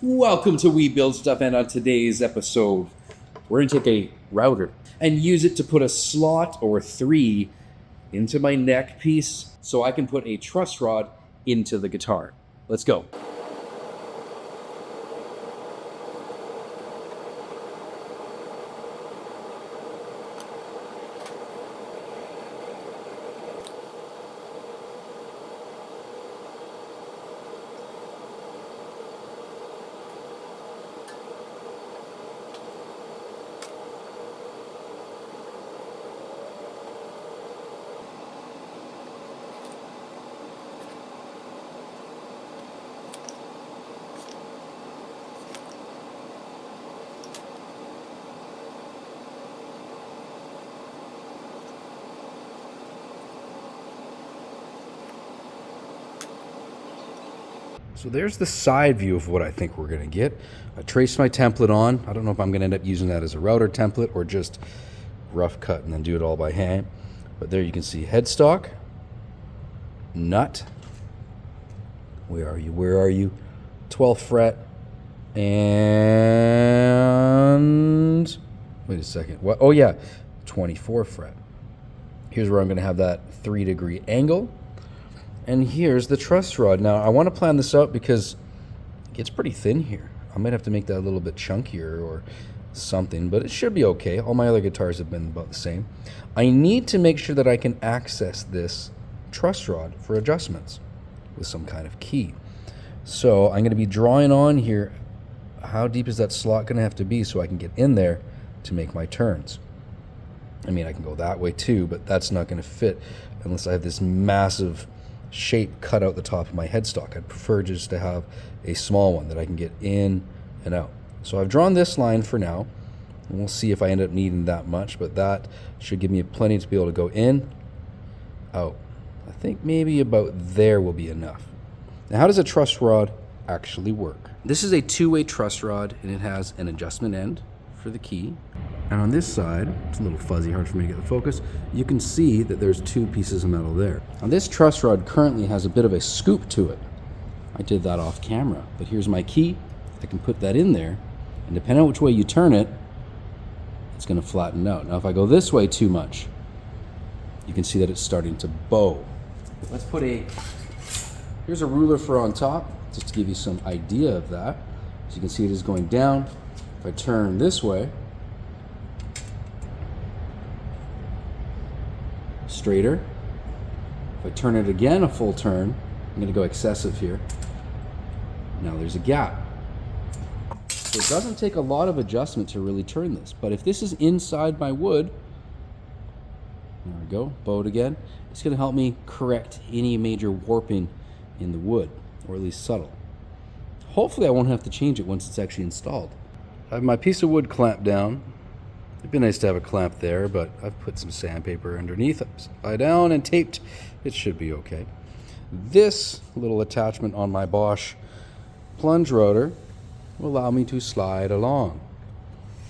Welcome to We Build Stuff, and on today's episode, we're going to take a router and use it to put a slot or three into my neck piece so I can put a truss rod into the guitar. Let's go. So there's the side view of what I think we're going to get. I traced my template on. I don't know if I'm going to end up using that as a router template or just rough cut and then do it all by hand. But there you can see headstock, nut. Where are you? Where are you? 12th fret. And wait a second. What? Oh yeah, 24th fret. Here's where I'm going to have that 3-degree angle. And here's the truss rod. Now, I want to plan this out because it gets pretty thin here. I might have to make that a little bit chunkier or something, but it should be okay. All my other guitars have been about the same. I need to make sure that I can access this truss rod for adjustments with some kind of key. So I'm going to be drawing on here how deep is that slot going to have to be so I can get in there to make my turns. I mean, I can go that way too, but that's not going to fit unless I have this massive shape cut out the top of my headstock. I'd prefer just to have a small one that I can get in and out. So I've drawn this line for now, and we'll see if I end up needing that much, but that should give me plenty to be able to go in, out. I think maybe about there will be enough. Now, how does a truss rod actually work? This is a two-way truss rod, and it has an adjustment end for the key. And on this side, it's a little fuzzy, hard for me to get the focus, you can see that there's two pieces of metal there. Now this truss rod currently has a bit of a scoop to it. I did that off camera, but here's my key. I can put that in there, and depending on which way you turn it, it's gonna flatten out. Now if I go this way too much, you can see that it's starting to bow. Let's put here's a ruler for on top, just to give you some idea of that. So you can see it is going down. If I turn this way, straighter. If I turn it again a full turn, I'm going to go excessive here. Now there's a gap. So it doesn't take a lot of adjustment to really turn this, but if this is inside my wood, there we go, bowed again, it's going to help me correct any major warping in the wood, or at least subtle. Hopefully I won't have to change it once it's actually installed. I have my piece of wood clamped down. It'd be nice to have a clamp there, but I've put some sandpaper underneath it. Lie down and taped. It should be okay. This little attachment on my Bosch plunge rotor will allow me to slide along.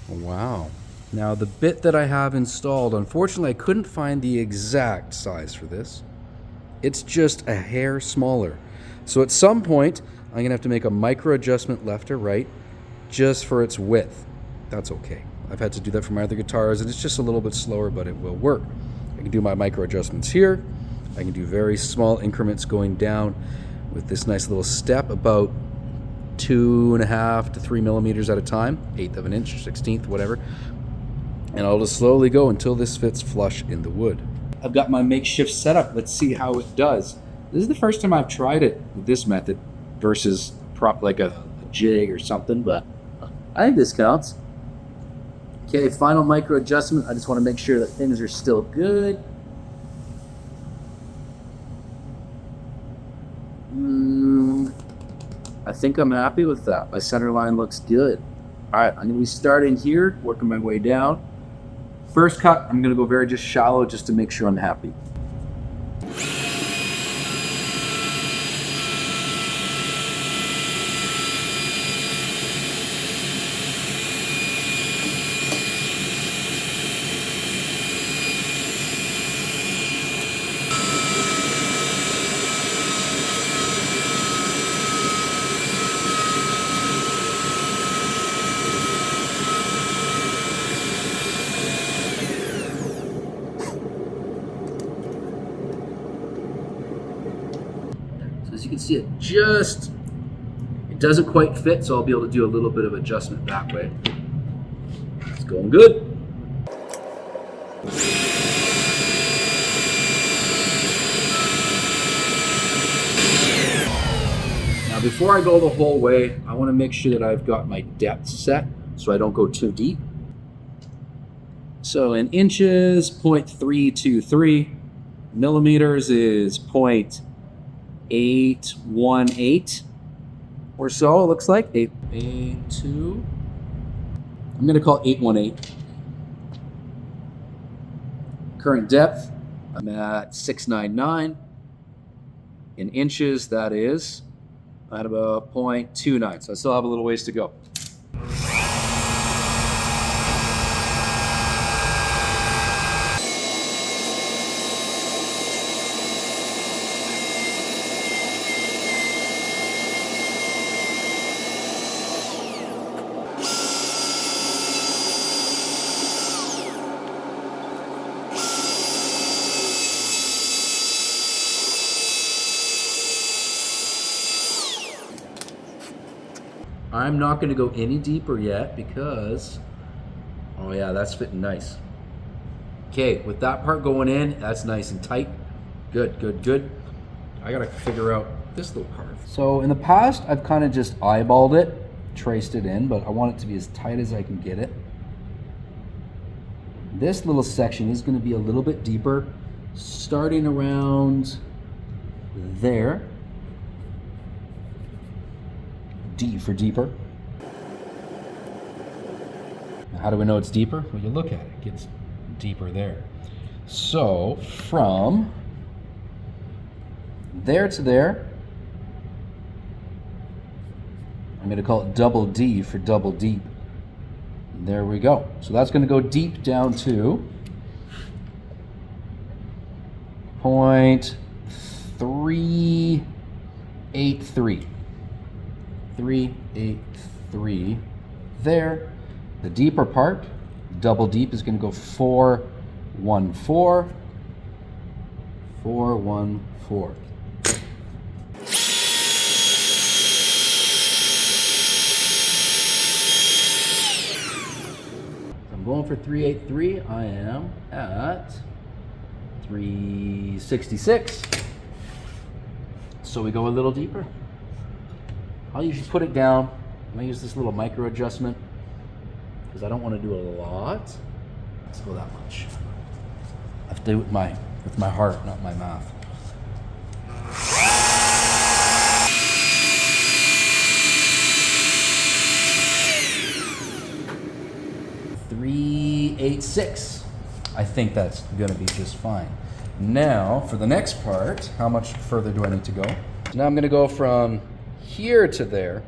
Wow. Now the bit that I have installed, unfortunately I couldn't find the exact size for this. It's just a hair smaller. So at some point, I'm gonna have to make a micro adjustment left or right just for its width. That's okay. I've had to do that for my other guitars, and it's just a little bit slower, but it will work. I can do my micro adjustments here. I can do very small increments going down with this nice little step, about 2.5 to 3 millimeters at a time, 1/8 of an inch, 1/16, whatever. And I'll just slowly go until this fits flush in the wood. I've got my makeshift setup. Let's see how it does. This is the first time I've tried it with this method versus like a jig or something, but I think this counts. Okay, final micro adjustment. I just want to make sure that things are still good. I think I'm happy with that. My center line looks good. All right, I'm gonna be starting here, working my way down. First cut, I'm gonna go very just shallow just to make sure I'm happy. see it just, it doesn't quite fit, so I'll be able to do a little bit of adjustment that way. It's going good. Now before I go the whole way, I want to make sure that I've got my depth set so I don't go too deep. So in inches, 0.323. Millimeters is 0.818 or so, it looks like. 882. I'm going to call it 818. Current depth, I'm at 699. In inches, that is at about 0.29. So I still have a little ways to go. I'm not going to go any deeper yet because, oh yeah, that's fitting nice. Okay, with that part going in, that's nice and tight. Good, good, good. I got to figure out this little part. So in the past, I've kind of just eyeballed it, traced it in, but I want it to be as tight as I can get it. This little section is going to be a little bit deeper, starting around there. D for deeper. How do we know it's deeper? Well, you look at it, it gets deeper there. So from there to there, I'm going to call it double D for double deep. There we go. So that's going to go deep down to 0.383. 383 there. The deeper part, double deep, is going to go 414. 414. I'm going for 383. I am at 366. So we go a little deeper. I'll usually put it down. I'm going to use this little micro adjustment because I don't want to do a lot. Let's go that much. I have to do it with my heart, not my mouth. .386. I think that's going to be just fine. Now, for the next part, how much further do I need to go? So now I'm going to go from here to there,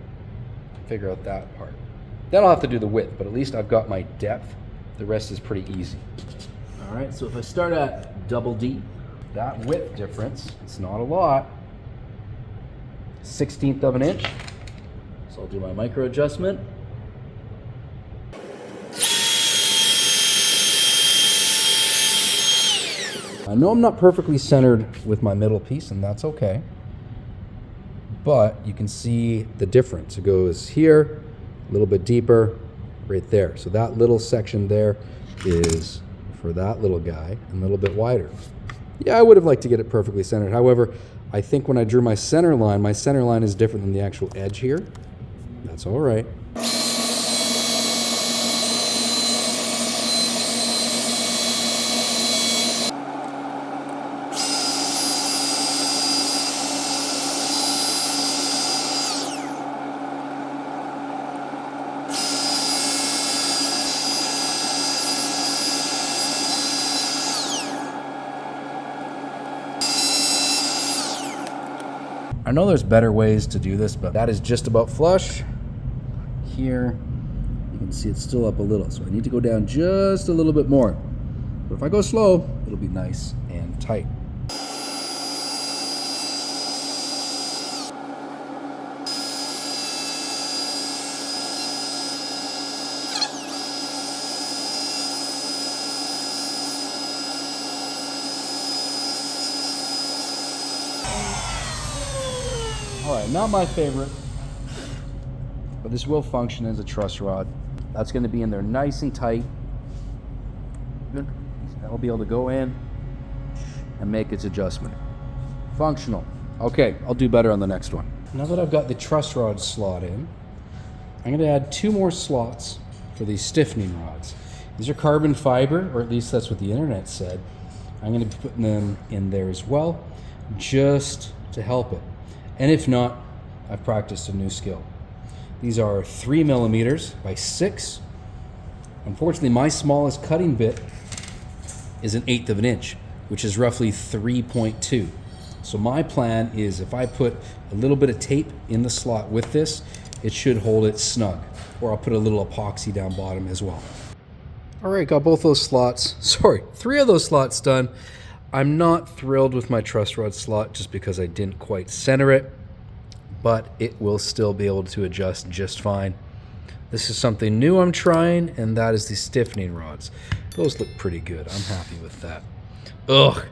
figure out that part. Then I'll have to do the width, but at least I've got my depth. The rest is pretty easy. All right, so if I start at double D, that width difference, it's not a lot, 1/16 of an inch. So I'll do my micro adjustment. I know I'm not perfectly centered with my middle piece, and that's okay. But you can see the difference. It goes here, a little bit deeper, right there. So that little section there is for that little guy, and a little bit wider. Yeah, I would have liked to get it perfectly centered. However, I think when I drew my center line is different than the actual edge here. That's all right. I know there's better ways to do this, but that is just about flush. Here, you can see it's still up a little, so I need to go down just a little bit more. But if I go slow, it'll be nice and tight. try it. Not my favorite, but this will function as a truss rod. That's going to be in there nice and tight. That'll be able to go in and make its adjustment. Functional. Okay, I'll do better on the next one. Now that I've got the truss rod slot in, I'm going to add 2 more slots for these stiffening rods. These are carbon fiber, or at least that's what the internet said. I'm going to be putting them in there as well, just to help it. And if not, I've practiced a new skill. These are 3 millimeters by 6. Unfortunately, my smallest cutting bit is 1/8 of an inch, which is roughly 3.2. So my plan is if I put a little bit of tape in the slot with this, it should hold it snug. Or I'll put a little epoxy down bottom as well. All right, got both those slots. Sorry, 3 of those slots done. I'm not thrilled with my truss rod slot just because I didn't quite center it, but it will still be able to adjust just fine. This is something new I'm trying, and that is the stiffening rods. Those look pretty good. I'm happy with that. Ugh,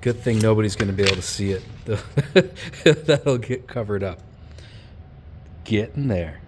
good thing nobody's going to be able to see it. That'll get covered up. Getting there.